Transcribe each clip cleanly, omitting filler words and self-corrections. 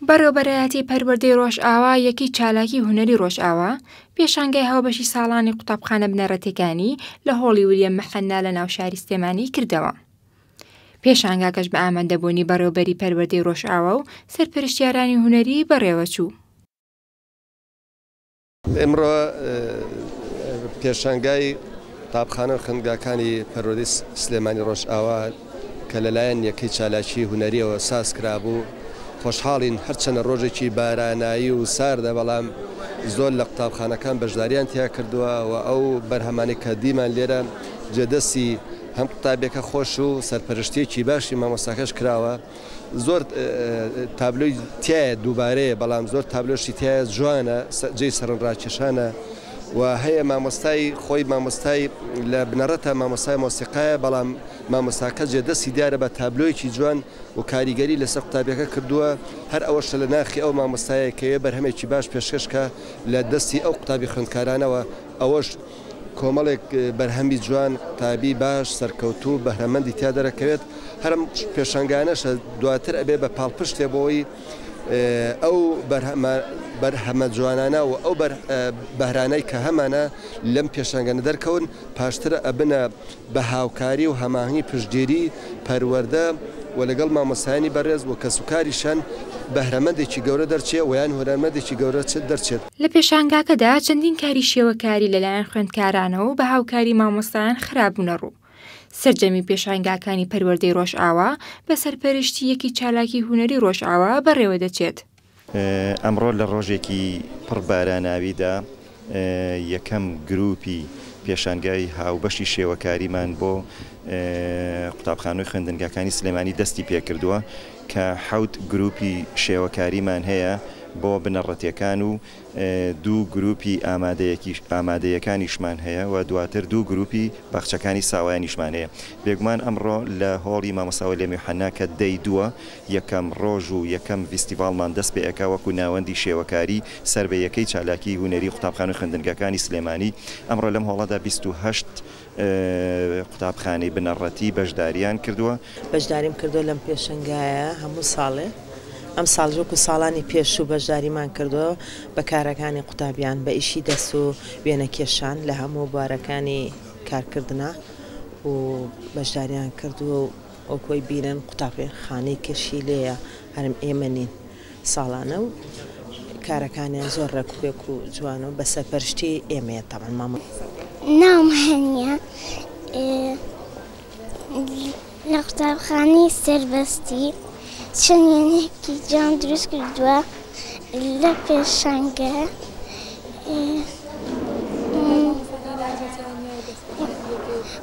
بەڕێوەبەرایەتی پەروەردەی ڕۆژئاوا یەکی چالاکی هونەری ڕۆژئاوا پێشانگای هاوبەشی ساڵانی قوتابخانە بنەڕەتیەکانی لە هۆڵی ویلیەم مەحەنا لە ناوشاری سلێمانی کردەوە. پێشانگاکەش بە ئامادەبوونی بەڕێوەبەری پەروەردەی ڕۆژئاوا و سەرپەرشتیارانی هونەری بەڕێوەچوو. ئێمڕۆ پێشانگای قوتابخانە و خوێندنگەکانی پەروەردەی سلێمانی ڕۆژئاوا کە لەلایەن یەکەی چالاکی هونەریەوە ساز کرابوو، خۆشحاڵین هەرچەنە ڕۆژێکی بارانایی و ساردە، بەڵام زۆر لە قوتابخانەکان بەشداریان تیا کردووە و ئەو بەرهەمانی کە دیمان لێرە جێدەستی هەم قوتابێکە خۆش و سەرپەرشتیەکی باشی مامۆستاکەش کراوە. زۆر تابلۆی تایە دووبارەیە، بەڵام زۆر تابلۆشی تایە جوانە، جێی سەرنجڕاکێشانە و هەیە مامۆستای خۆی مامۆستای لە بنەڕەتە مامۆستای مۆسیقایە، بەڵام مامۆستاکە جێدەستی دیارە بە تابلۆیەکی جوان و کاریگەری لەسەر قوتابیەکە کردووە. هەر ئەوەشە لە ناخی ئەو مامۆستایە کەوێ بەرهەمێکی باش پێشکەشکە لە دەستی ئەو قوتابی خوێندکارانەوە. ئەوەش کۆمەڵێک بەرهەمی جوان، قوتابی باش، سەرکەوتوو، بەهرەمەندی تیا دەرەکەوێت. هەرم پێشانگانەشە دواتر ئەبێ بە پاڵپشتێ بۆی ئەو بەرهەمە جوانانە و ئەو بەهرانەی کە هەمانە لەم پێشانگانە دەرکەون، پاشترە ئەبنە بە هاوکاری و هەماهنگی پشتگیری پەروەردە و لەگەڵ مامۆستایانی بەڕێز و کەسوکاریشان بەهرەمەندێکی گەورە دەرچێت و یان هۆرەمەندێکی گەورە دەرچێت. لە پێشانگاکەدا چەندین کاری شێوەکاری لەلایەن خوێندکارانەوە و بە هاوکاری مامۆستایان خراپبوونە ڕوو. سەرجەمی پێشانگاکانی پەروەردەی ڕۆژئاوا بە سەرپەرشتی یەکی چالاکی هونەری ڕۆژئاوا بەڕێوە دەچێت. ئەمڕۆ لە ڕۆژێکی پڕ باراناویدا یەکەم گروپی پێشانگای هاوبەشی شێوەکاریمان بۆ قوتابخانەی خوێندنگەکانی سلێمانی دەستی پێکردووە کە 7 گروپی شێوەکاریمان هەیە بۆ بنەڕەتیەکان و 2 گروپی ئامادەیەکانیشمان هەیە و دواتر 2 گروپی باخچەکانی ساوایانیشمان هەیە. بێگومان ئەمڕۆ لە هۆڵی مامۆستا ویلیەم مەحەنا کە دەیدووە یەکەم ڕۆژ و یەکەم فیستیڤاڵمان دەست پێ ئەکا وەکو ناوەندی شێوەکاری سەر بە یەکەی چالاکی هونەری قوتابخانەی خوێندنگەکانی سلێمانی. ئەمڕۆ لەم هۆڵەدا 28 قوتابخانەی بنەڕەتی بەشداریان کردووە. بەشداریم کردو لەم پێشنگایە هەموو ساڵێ. ئەم ساڵ وەکو ساڵانی پێش و بەشداریمان کردووە بە کارەکانی قوتابیان، بە ئیشی دەست و وێنەکێشان لە هەموو بارەکانی کارکردنا و بەشداریان کردووە و ئەوکۆی بینن قوتابخانەی کەشی لێیە هەرم ئێمە نین ساڵانە و کارەکانیان زۆر ڕێکوپێک و جوانە و بە سەرپەرشتی ئێمەیە. تاوان مامە ناوم هەنیە، لە قوتابخانەی سەربەستی چەندێکی جوان دروست کردووە لە پێشانگە.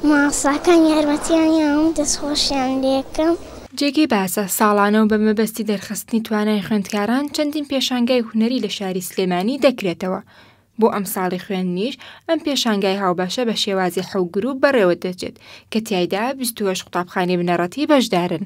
مامۆستاکان یارمەتیانیان دەستخۆشیان لێکەم. جێگەی باسە ساڵانە و بە مەبەستی دەرخستنی توانای خوێندکاران چەندین پێشانگای هونەری لە شاری سلێمانی دەکرێتەوە. بۆ ئەم ساڵی خوێندنیش ئەم پێشانگای هاوبەشە بە شێوازی 7 گروپ بەڕێوە دەچێت کە تیایدا 28 قوتابخانەی بنەڕەتی بەشدارن.